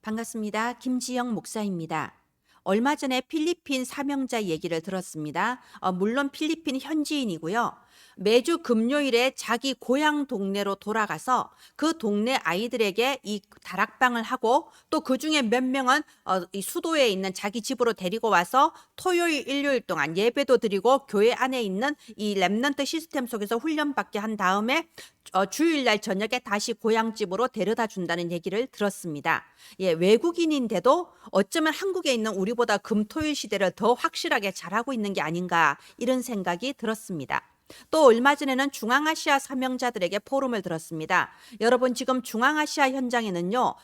반갑습니다. 김지영 목사입니다. 얼마 전에 필리핀 사명자 얘기를 들었습니다. 물론 필리핀 현지인이고요. 매주 금요일에 자기 고향 동네로 돌아가서 그 동네 아이들에게 이 다락방을 하고 또 그중에 몇 명은 이 수도에 있는 자기 집으로 데리고 와서 토요일, 일요일 동안 예배도 드리고 교회 안에 있는 이 렘넌트 시스템 속에서 훈련받게 한 다음에 주일날 저녁에 다시 고향집으로 데려다 준다는 얘기를 들었습니다. 예, 외국인인데도 어쩌면 한국에 있는 우리보다 금토일 시대를 더 확실하게 잘하고 있는 게 아닌가 이런 생각이 들었습니다. 또 얼마 전에는 중앙아시아 사명자들에게 포럼을 들었습니다. 여러분 지금 중앙아시아 현장에는요.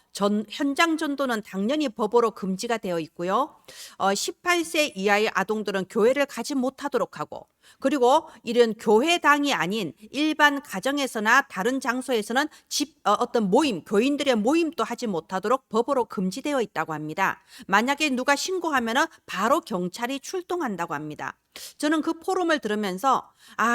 현장 전도는 당연히 법으로 금지가 되어 있고요. 18세 이하의 아동들은 교회를 가지 못하도록 하고 그리고 이런 교회당이 아닌 일반 가정에서나 다른 장소에서는 어떤 모임, 교인들의 모임도 하지 못하도록 법으로 금지되어 있다고 합니다. 만약에 누가 신고하면은 바로 경찰이 출동한다고 합니다. 저는 그 포럼을 들으면서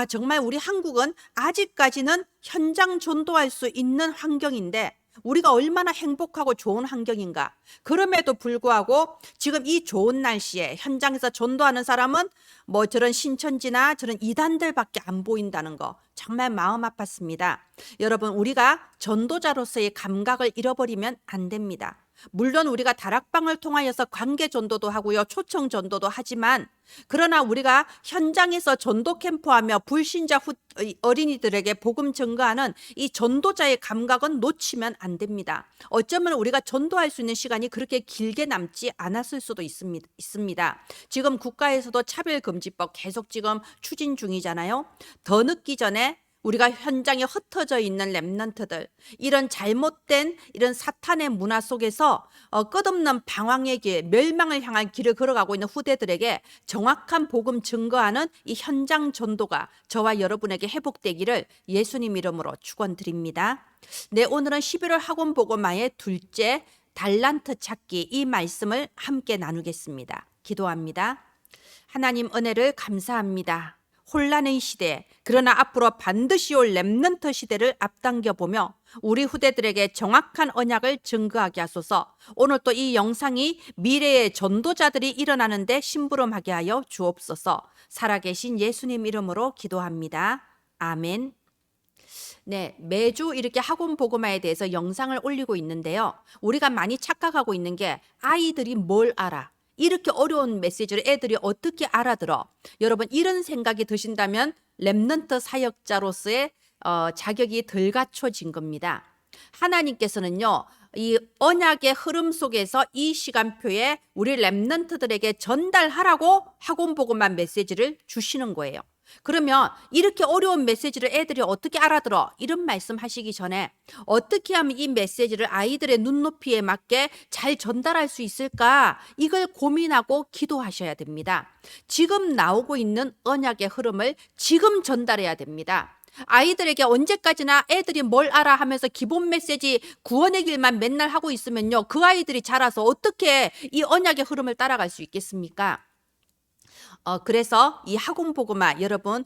정말 우리 한국은 아직까지는 현장 전도할 수 있는 환경인데 우리가 얼마나 행복하고 좋은 환경인가. 그럼에도 불구하고 지금 이 좋은 날씨에 현장에서 전도하는 사람은 뭐 저런 신천지나 저런 이단들밖에 안 보인다는 거 정말 마음 아팠습니다. 여러분 우리가 전도자로서의 감각을 잃어버리면 안 됩니다. 물론 우리가 다락방을 통하여서 관계 전도도 하고요. 초청 전도도 하지만 그러나 우리가 현장에서 전도 캠프하며 불신자 어린이들에게 복음 전가하는 이 전도자의 감각은 놓치면 안 됩니다. 어쩌면 우리가 전도할 수 있는 시간이 그렇게 길게 남지 않았을 수도 있습니다. 지금 국가에서도 차별금지법 계속 지금 추진 중이잖아요. 더 늦기 전에 우리가 현장에 흩어져 있는 렘넌트들 이런 잘못된 이런 사탄의 문화 속에서 끝없는 방황의 길, 멸망을 향한 길을 걸어가고 있는 후대들에게 정확한 복음 증거하는 이 현장 전도가 저와 여러분에게 회복되기를 예수님 이름으로 축원드립니다. 네, 오늘은 11월 학원 복음화의 둘째 달란트 찾기 이 말씀을 함께 나누겠습니다. 기도합니다. 하나님 은혜를 감사합니다. 혼란의 시대, 그러나 앞으로 반드시 올 렘넌트 시대를 앞당겨 보며 우리 후대들에게 정확한 언약을 증거하게 하소서. 오늘 또 이 영상이 미래의 전도자들이 일어나는데 심부름하게 하여 주옵소서. 살아계신 예수님 이름으로 기도합니다. 아멘. 네, 매주 이렇게 학원 복음화에 대해서 영상을 올리고 있는데요. 우리가 많이 착각하고 있는 게 아이들이 뭘 알아? 이렇게 어려운 메시지를 애들이 어떻게 알아들어? 여러분 이런 생각이 드신다면 렘넌트 사역자로서의 자격이 덜 갖춰진 겁니다. 하나님께서는요. 이 언약의 흐름 속에서 이 시간표에 우리 렘넌트들에게 전달하라고 학원 복음화 메시지를 주시는 거예요. 그러면 이렇게 어려운 메시지를 애들이 어떻게 알아들어? 이런 말씀하시기 전에 어떻게 하면 이 메시지를 아이들의 눈높이에 맞게 잘 전달할 수 있을까? 이걸 고민하고 기도하셔야 됩니다. 지금 나오고 있는 언약의 흐름을 지금 전달해야 됩니다. 아이들에게 언제까지나 애들이 뭘 알아 하면서 기본 메시지 구원의 길만 맨날 하고 있으면요. 그 아이들이 자라서 어떻게 이 언약의 흐름을 따라갈 수 있겠습니까? 그래서 이 학원 복음화 여러분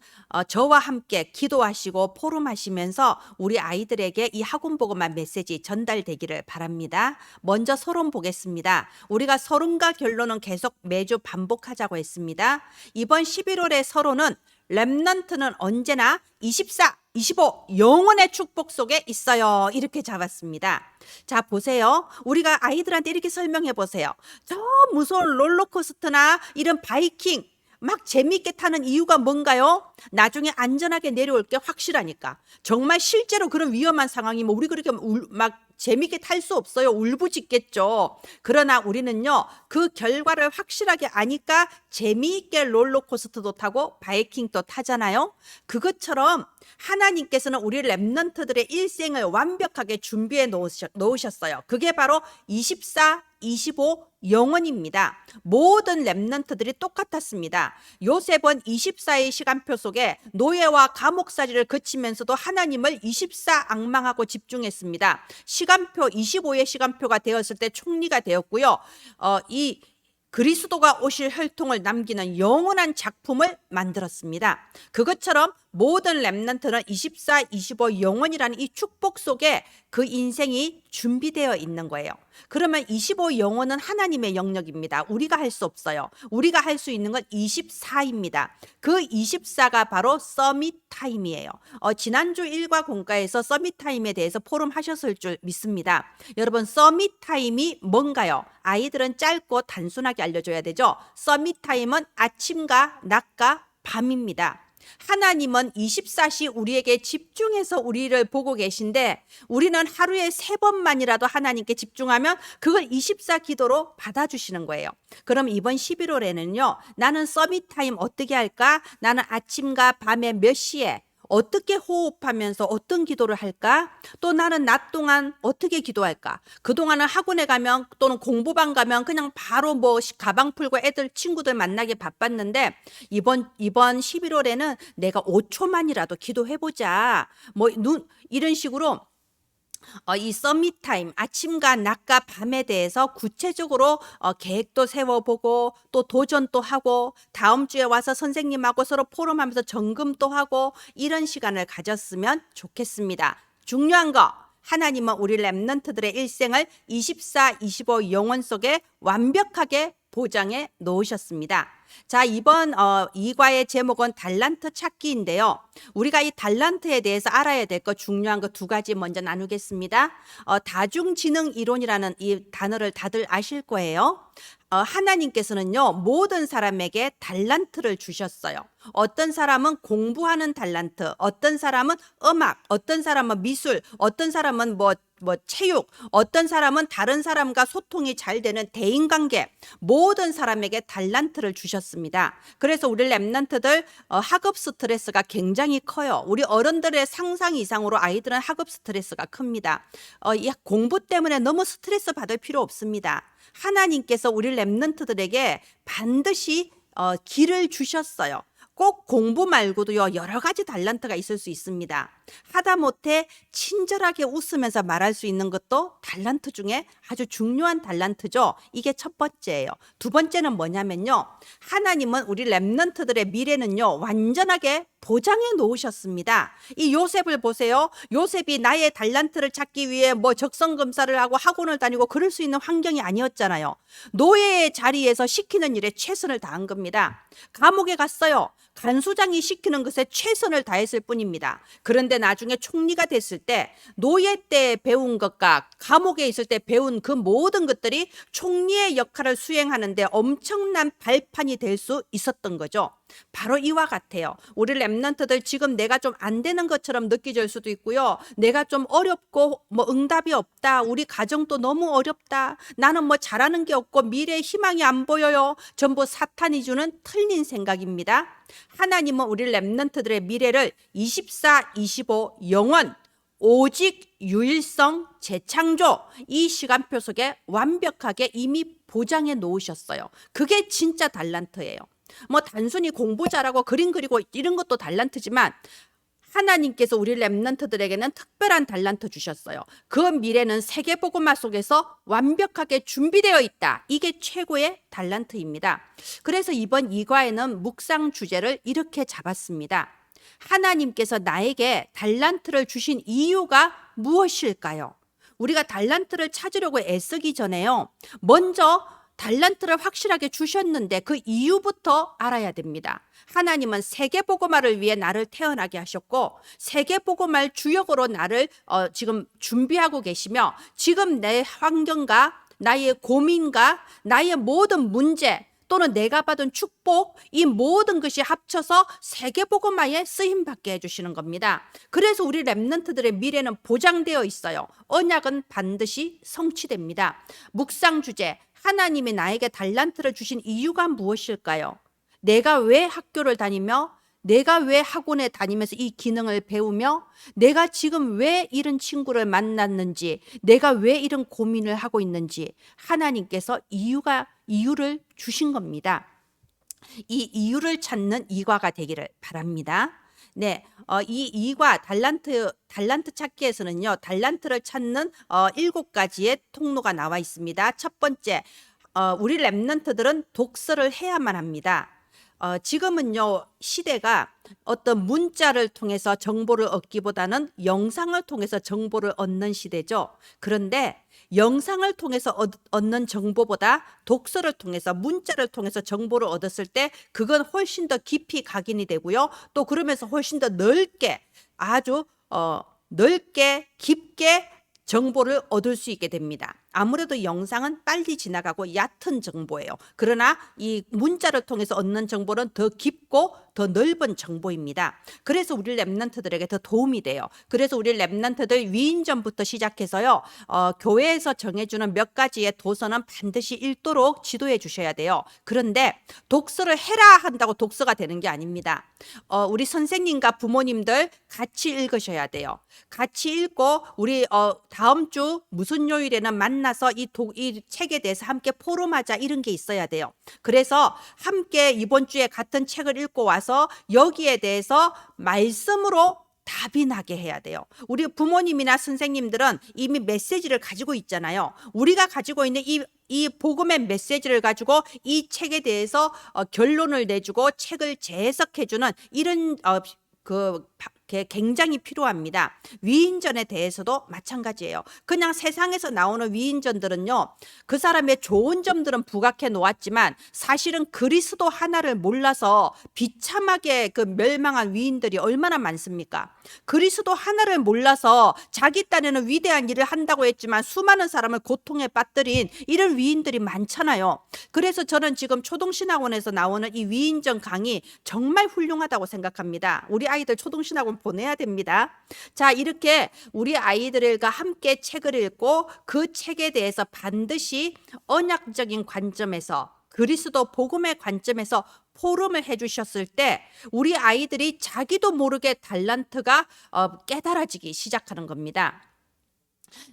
저와 함께 기도하시고 포럼하시면서 우리 아이들에게 이 학원 복음화 메시지 전달되기를 바랍니다. 먼저 서론 보겠습니다. 우리가 서론과 결론은 계속 매주 반복하자고 했습니다. 이번 11월의 서론은 렘넌트는 언제나 24, 25 영원의 축복 속에 있어요. 이렇게 잡았습니다. 자 보세요. 우리가 아이들한테 이렇게 설명해 보세요. 저 무서운 롤러코스터나 이런 바이킹 막 재미있게 타는 이유가 뭔가요? 나중에 안전하게 내려올 게 확실하니까. 정말 실제로 그런 위험한 상황이면 우리 그렇게 막 재미있게 탈 수 없어요. 울부짖겠죠. 그러나 우리는요. 그 결과를 확실하게 아니까 재미있게 롤러코스터도 타고 바이킹도 타잖아요. 그것처럼 하나님께서는 우리 렘넌트들의 일생을 완벽하게 준비해 놓으셨어요. 그게 바로 24, 25 영원입니다. 모든 렘넌트들이 똑같았습니다. 요셉은 24의 시간표 속에 노예와 감옥살이를 거치면서도 하나님을 24 앙망하고 집중했습니다. 시간표 25의 시간표가 되었을 때 총리가 되었고요. 이 그리스도가 오실 혈통을 남기는 영원한 작품을 만들었습니다. 그것처럼 모든 렘넌트는 24, 25 영원이라는 이 축복 속에 그 인생이 준비되어 있는 거예요. 그러면 25 영혼은 하나님의 영역입니다. 우리가 할 수 없어요. 우리가 할 수 있는 건 24입니다. 그 24가 바로 서밋 타임이에요. 지난주 일과 공과에서 서밋 타임에 대해서 포럼 하셨을 줄 믿습니다. 여러분, 서밋 타임이 뭔가요? 아이들은 짧고 단순하게 알려줘야 되죠. 서밋 타임은 아침과 낮과 밤입니다. 하나님은 24시 우리에게 집중해서 우리를 보고 계신데 우리는 하루에 3번만이라도 하나님께 집중하면 그걸 24 기도로 받아주시는 거예요. 그럼 이번 11월에는요. 나는 서밋 타임 어떻게 할까? 나는 아침과 밤에 몇 시에 어떻게 호흡하면서 어떤 기도를 할까? 또 나는 낮 동안 어떻게 기도할까? 그동안은 학원에 가면 또는 공부방 가면 그냥 바로 뭐 가방 풀고 애들 친구들 만나기 바빴는데 이번 11월에는 내가 5초만이라도 기도해보자. 이런 식으로 이 서밋 타임, 아침과 낮과 밤에 대해서 구체적으로 계획도 세워보고 또 도전도 하고 다음 주에 와서 선생님하고 서로 포럼하면서 점검도 하고 이런 시간을 가졌으면 좋겠습니다. 중요한 거, 하나님은 우리 렘넌트들의 일생을 24, 25 영혼 속에 완벽하게 보장해 놓으셨습니다. 자, 이번 2과의 제목은 달란트 찾기인데요. 우리가 이 달란트에 대해서 알아야 될 것 중요한 거 2가지 먼저 나누겠습니다. 다중지능 이론이라는 이 단어를 다들 아실 거예요. 하나님께서는요, 모든 사람에게 달란트를 주셨어요. 어떤 사람은 공부하는 달란트, 어떤 사람은 음악, 어떤 사람은 미술, 어떤 사람은 체육, 어떤 사람은 다른 사람과 소통이 잘 되는 대인관계, 모든 사람에게 달란트를 주셨습니다. 그래서 우리 렘넌트들 학업 스트레스가 굉장히 커요. 우리 어른들의 상상 이상으로 아이들은 학업 스트레스가 큽니다. 공부 때문에 너무 스트레스 받을 필요 없습니다. 하나님께서 우리 렘넌트들에게 반드시 길을 주셨어요. 꼭 공부 말고도요, 여러 가지 달란트가 있을 수 있습니다. 하다못해 친절하게 웃으면서 말할 수 있는 것도 달란트 중에 아주 중요한 달란트죠. 이게 첫 번째예요. 두 번째는 뭐냐면요, 하나님은 우리 렘넌트들의 미래는요, 완전하게 보장해 놓으셨습니다. 이 요셉을 보세요. 요셉이 나의 달란트를 찾기 위해 적성검사를 하고 학원을 다니고 그럴 수 있는 환경이 아니었잖아요. 노예의 자리에서 시키는 일에 최선을 다한 겁니다. 감옥에 갔어요. 간수장이 시키는 것에 최선을 다했을 뿐입니다. 그런데 나중에 총리가 됐을 때 노예 때 배운 것과 감옥에 있을 때 배운 그 모든 것들이 총리의 역할을 수행하는데 엄청난 발판이 될 수 있었던 거죠. 바로 이와 같아요. 우리 렘넌트들 지금 내가 좀 안 되는 것처럼 느껴질 수도 있고요. 내가 좀 어렵고 응답이 없다. 우리 가정도 너무 어렵다. 나는 잘하는 게 없고 미래에 희망이 안 보여요. 전부 사탄이 주는 틀린 생각입니다. 하나님은 우리 렘넌트들의 미래를 24, 25 영원, 오직 유일성, 재창조, 이 시간표 속에 완벽하게 이미 보장해 놓으셨어요. 그게 진짜 달란트예요. 단순히 공부 잘하고 그림 그리고 이런 것도 달란트지만 하나님께서 우리 렘넌트들에게는 특별한 달란트 주셨어요. 그 미래는 세계복음화 속에서 완벽하게 준비되어 있다. 이게 최고의 달란트입니다. 그래서 이번 2과에는 묵상 주제를 이렇게 잡았습니다. 하나님께서 나에게 달란트를 주신 이유가 무엇일까요? 우리가 달란트를 찾으려고 애쓰기 전에요, 먼저 달란트를 확실하게 주셨는데 그 이유부터 알아야 됩니다. 하나님은 세계복음화를 위해 나를 태어나게 하셨고 세계복음화 주역으로 나를 지금 준비하고 계시며 지금 내 환경과 나의 고민과 나의 모든 문제 또는 내가 받은 축복, 이 모든 것이 합쳐서 세계복음화에 쓰임받게 해주시는 겁니다. 그래서 우리 렘넌트들의 미래는 보장되어 있어요. 언약은 반드시 성취됩니다. 묵상 주제, 하나님이 나에게 달란트를 주신 이유가 무엇일까요? 내가 왜 학교를 다니며 내가 왜 학원에 다니면서 이 기능을 배우며 내가 지금 왜 이런 친구를 만났는지 내가 왜 이런 고민을 하고 있는지 하나님께서 이유를 주신 겁니다. 이 이유를 찾는 2과가 되기를 바랍니다. 네, 이 2과 달란트 찾기에서는요, 달란트를 찾는 7가지의 통로가 나와 있습니다. 첫 번째, 우리 렘넌트들은 독서를 해야만 합니다. 지금은요, 시대가 어떤 문자를 통해서 정보를 얻기보다는 영상을 통해서 정보를 얻는 시대죠. 그런데 영상을 통해서 얻는 정보보다 독서를 통해서 문자를 통해서 정보를 얻었을 때 그건 훨씬 더 깊이 각인이 되고요. 또 그러면서 훨씬 더 넓게 아주 넓게 깊게 정보를 얻을 수 있게 됩니다. 아무래도 영상은 빨리 지나가고 얕은 정보예요. 그러나 이 문자를 통해서 얻는 정보는 더 깊고 더 넓은 정보입니다. 그래서 우리 랩런트들에게 더 도움이 돼요. 그래서 우리 랩런트들 위인전부터 시작해서요, 교회에서 정해주는 몇 가지의 도서는 반드시 읽도록 지도해 주셔야 돼요. 그런데 독서를 해라 한다고 독서가 되는 게 아닙니다. 우리 선생님과 부모님들 같이 읽으셔야 돼요. 같이 읽고 우리 다음 주 무슨 요일에는 만나서 이 책에 대해서 함께 포럼하자, 이런 게 있어야 돼요. 그래서 함께 이번 주에 같은 책을 읽고 와서 여기에 대해서 말씀으로 답이 나게 해야 돼요. 우리 부모님이나 선생님들은 이미 메시지를 가지고 있잖아요. 우리가 가지고 있는 이 복음의 메시지를 가지고 이 책에 대해서 결론을 내주고 책을 재해석해주는 이런 굉장히 필요합니다. 위인전에 대해서도 마찬가지예요. 그냥 세상에서 나오는 위인전들은요, 그 사람의 좋은 점들은 부각해 놓았지만 사실은 그리스도 하나를 몰라서 비참하게 그 멸망한 위인들이 얼마나 많습니까? 그리스도 하나를 몰라서 자기 딴에는 위대한 일을 한다고 했지만 수많은 사람을 고통에 빠뜨린 이런 위인들이 많잖아요. 그래서 저는 지금 초동신학원에서 나오는 이 위인전 강의 정말 훌륭하다고 생각합니다. 우리 아이들 초동신학원 보내야 됩니다. 자, 이렇게 우리 아이들과 함께 책을 읽고 그 책에 대해서 반드시 언약적인 관점에서, 그리스도 복음의 관점에서 포럼을 해주셨을 때 우리 아이들이 자기도 모르게 달란트가 깨달아지기 시작하는 겁니다.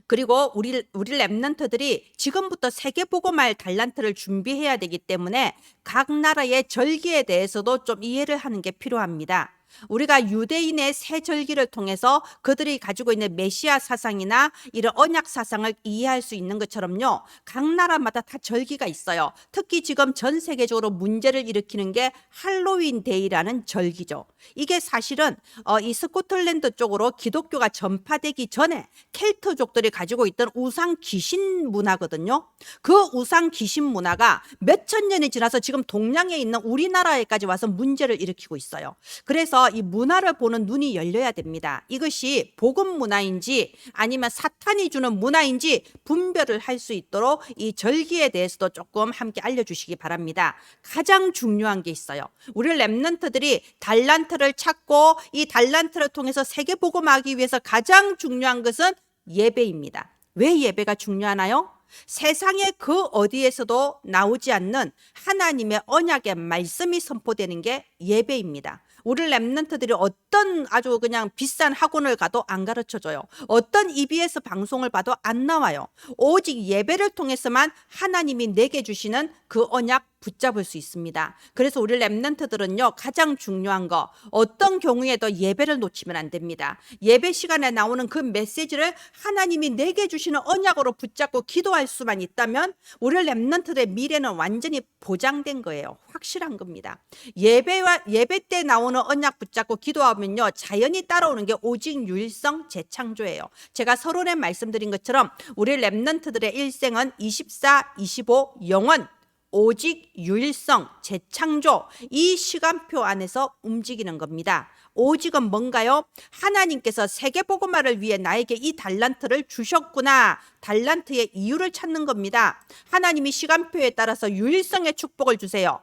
그리고 우리 랩런트들이 지금부터 세계복음할 달란트를 준비해야 되기 때문에 각 나라의 절기에 대해서도 좀 이해를 하는 게 필요합니다. 우리가 유대인의 새 절기를 통해서 그들이 가지고 있는 메시아 사상이나 이런 언약 사상을 이해할 수 있는 것처럼요, 각 나라마다 다 절기가 있어요. 특히 지금 전 세계적으로 문제를 일으키는 게 할로윈 데이라는 절기죠. 이게 사실은 이 스코틀랜드 쪽으로 기독교가 전파되기 전에 켈트족들이 가지고 있던 우상 귀신 문화거든요. 그 우상 귀신 문화가 몇천 년이 지나서 지금 동양에 있는 우리나라에까지 와서 문제를 일으키고 있어요. 그래서 이 문화를 보는 눈이 열려야 됩니다. 이것이 복음 문화인지 아니면 사탄이 주는 문화인지 분별을 할 수 있도록 이 절기에 대해서도 조금 함께 알려주시기 바랍니다. 가장 중요한 게 있어요. 우리 랩런트들이 달란트를 찾고 이 달란트를 통해서 세계 복음하기 위해서 가장 중요한 것은 예배입니다. 왜 예배가 중요하나요? 세상의 그 어디에서도 나오지 않는 하나님의 언약의 말씀이 선포되는 게 예배입니다. 우리 랩런트들이 어떤 아주 그냥 비싼 학원을 가도 안 가르쳐줘요. 어떤 EBS 방송을 봐도 안 나와요. 오직 예배를 통해서만 하나님이 내게 주시는 그 언약 붙잡을 수 있습니다. 그래서 우리 랩런트들은요, 가장 중요한 거, 어떤 경우에도 예배를 놓치면 안 됩니다. 예배 시간에 나오는 그 메시지를 하나님이 내게 주시는 언약으로 붙잡고 기도할 수만 있다면 우리 랩런트들의 미래는 완전히 보장된 거예요. 확실한 겁니다. 예배 때 나오는 언약 붙잡고 기도하면요, 자연히 따라오는 게 오직 유일성 재창조예요. 제가 서론에 말씀드린 것처럼 우리 랩런트들의 일생은 24, 25, 영원, 오직 유일성, 재창조, 이 시간표 안에서 움직이는 겁니다. 오직은 뭔가요? 하나님께서 세계복음화를 위해 나에게 이 달란트를 주셨구나. 달란트의 이유를 찾는 겁니다. 하나님이 시간표에 따라서 유일성의 축복을 주세요.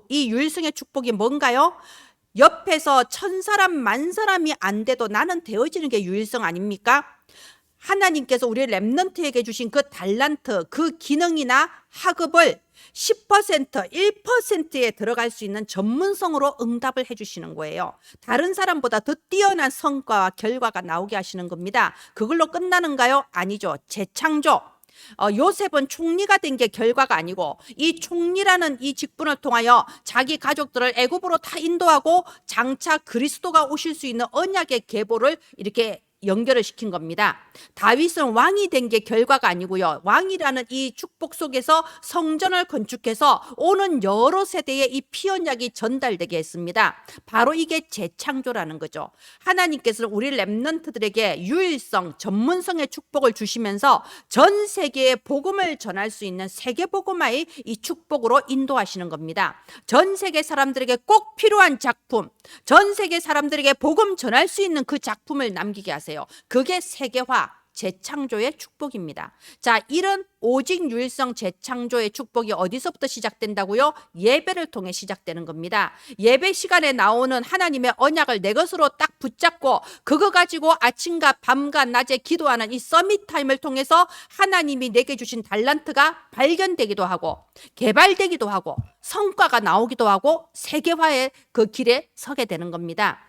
이 유일성의 축복이 뭔가요? 옆에서 1000사람, 10,000사람이 안 돼도 나는 되어지는 게 유일성 아닙니까? 하나님께서 우리 랩런트에게 주신 그 달란트, 그 기능이나 학업을 10%, 1%에 들어갈 수 있는 전문성으로 응답을 해주시는 거예요. 다른 사람보다 더 뛰어난 성과와 결과가 나오게 하시는 겁니다. 그걸로 끝나는가요? 아니죠. 재창조. 요셉은 총리가 된 게 결과가 아니고 이 총리라는 이 직분을 통하여 자기 가족들을 애굽으로 다 인도하고 장차 그리스도가 오실 수 있는 언약의 계보를 이렇게 연결을 시킨 겁니다. 다윗은 왕이 된 게 결과가 아니고요. 왕이라는 이 축복 속에서 성전을 건축해서 오는 여러 세대의 이 피언약이 전달되게 했습니다. 바로 이게 재창조라는 거죠. 하나님께서는 우리 렘넌트들에게 유일성, 전문성의 축복을 주시면서 전 세계에 복음을 전할 수 있는 세계복음화의 이 축복으로 인도하시는 겁니다. 전 세계 사람들에게 꼭 필요한 작품, 전 세계 사람들에게 복음 전할 수 있는 그 작품을 남기게 하세요. 그게 세계화, 재창조의 축복입니다. 자, 이런 오직 유일성 재창조의 축복이 어디서부터 시작된다고요? 예배를 통해 시작되는 겁니다. 예배 시간에 나오는 하나님의 언약을 내 것으로 딱 붙잡고 그거 가지고 아침과 밤과 낮에 기도하는 이 서밋 타임을 통해서 하나님이 내게 주신 달란트가 발견되기도 하고 개발되기도 하고 성과가 나오기도 하고 세계화의 그 길에 서게 되는 겁니다.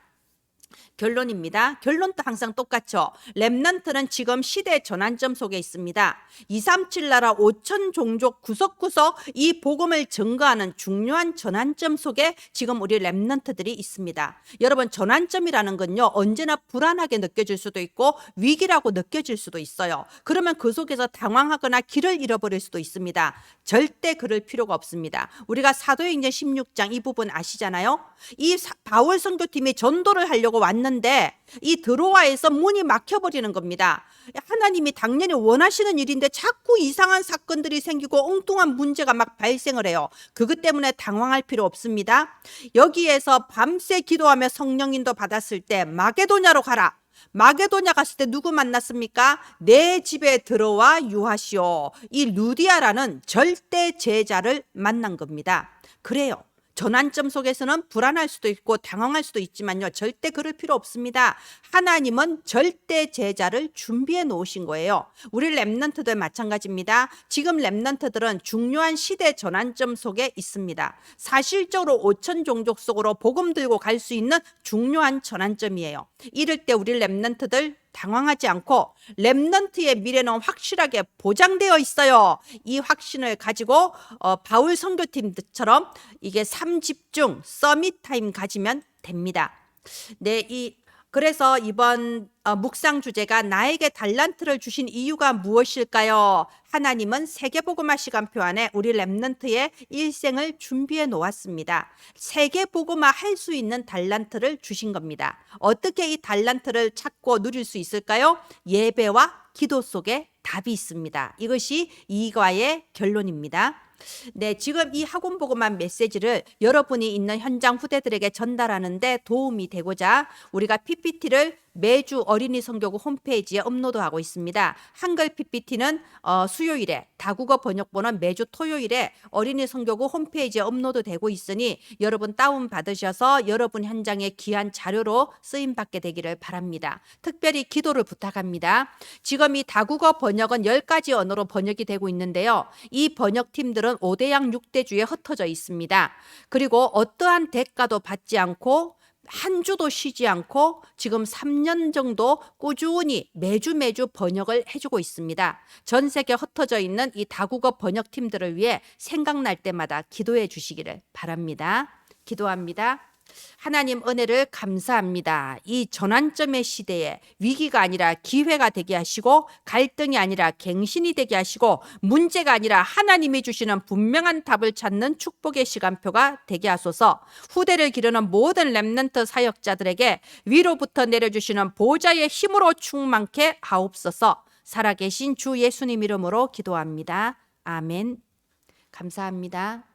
결론입니다. 결론도 항상 똑같죠. 렘넌트는 지금 시대 전환점 속에 있습니다. 237 나라 5천 종족 구석구석 이 복음을 증거하는 중요한 전환점 속에 지금 우리 렘넌트들이 있습니다. 여러분, 전환점이라는 건요, 언제나 불안하게 느껴질 수도 있고 위기라고 느껴질 수도 있어요. 그러면 그 속에서 당황하거나 길을 잃어버릴 수도 있습니다. 절대 그럴 필요가 없습니다. 우리가 사도행전 16장 이 부분 아시잖아요. 이 바울 선교팀이 전도를 하려고 왔는데 이 드로아에서 문이 막혀버리는 겁니다. 하나님이 당연히 원하시는 일인데 자꾸 이상한 사건들이 생기고 엉뚱한 문제가 막 발생을 해요. 그것 때문에 당황할 필요 없습니다. 여기에서 밤새 기도하며 성령인도 받았을 때 마게도냐로 가라. 마게도냐 갔을 때 누구 만났습니까? 내 집에 들어와 유하시오. 이 루디아라는 절대 제자를 만난 겁니다. 그래요. 전환점 속에서는 불안할 수도 있고 당황할 수도 있지만요, 절대 그럴 필요 없습니다. 하나님은 절대 제자를 준비해 놓으신 거예요. 우리 렘넌트들 마찬가지입니다. 지금 렘넌트들은 중요한 시대 전환점 속에 있습니다. 사실적으로 5천 종족 속으로 복음 들고 갈 수 있는 중요한 전환점이에요. 이럴 때 우리 렘넌트들 당황하지 않고 렘넌트의 미래는 확실하게 보장되어 있어요. 이 확신을 가지고 바울 선교팀처럼 이게 3집중 서밋 타임 가지면 됩니다. 네, 그래서 이번 묵상 주제가 나에게 달란트를 주신 이유가 무엇일까요? 하나님은 세계복음화 시간표 안에 우리 렘넌트의 일생을 준비해 놓았습니다. 세계복음화 할 수 있는 달란트를 주신 겁니다. 어떻게 이 달란트를 찾고 누릴 수 있을까요? 예배와 기도 속에 답이 있습니다. 이것이 이과의 결론입니다. 네, 지금 이 학원복음한 메시지를 여러분이 있는 현장 후대들에게 전달하는데 도움이 되고자 우리가 PPT를 매주 어린이 성교국 홈페이지에 업로드하고 있습니다. 한글 PPT는 수요일에, 다국어 번역본은 매주 토요일에 어린이 성교국 홈페이지에 업로드되고 있으니 여러분 다운받으셔서 여러분 현장의 귀한 자료로 쓰임받게 되기를 바랍니다. 특별히 기도를 부탁합니다. 지금 이 다국어 번역은 10가지 언어로 번역이 되고 있는데요. 이 번역팀들은 5대양 6대주에 흩어져 있습니다. 그리고 어떠한 대가도 받지 않고 한 주도 쉬지 않고 지금 3년 정도 꾸준히 매주 번역을 해주고 있습니다. 전 세계 흩어져 있는 이 다국어 번역팀들을 위해 생각날 때마다 기도해 주시기를 바랍니다. 기도합니다. 하나님 은혜를 감사합니다. 이 전환점의 시대에 위기가 아니라 기회가 되게 하시고 갈등이 아니라 갱신이 되게 하시고 문제가 아니라 하나님이 주시는 분명한 답을 찾는 축복의 시간표가 되게 하소서. 후대를 기르는 모든 렘넌트 사역자들에게 위로부터 내려주시는 보좌의 힘으로 충만케 하옵소서. 살아계신 주 예수님 이름으로 기도합니다. 아멘. 감사합니다.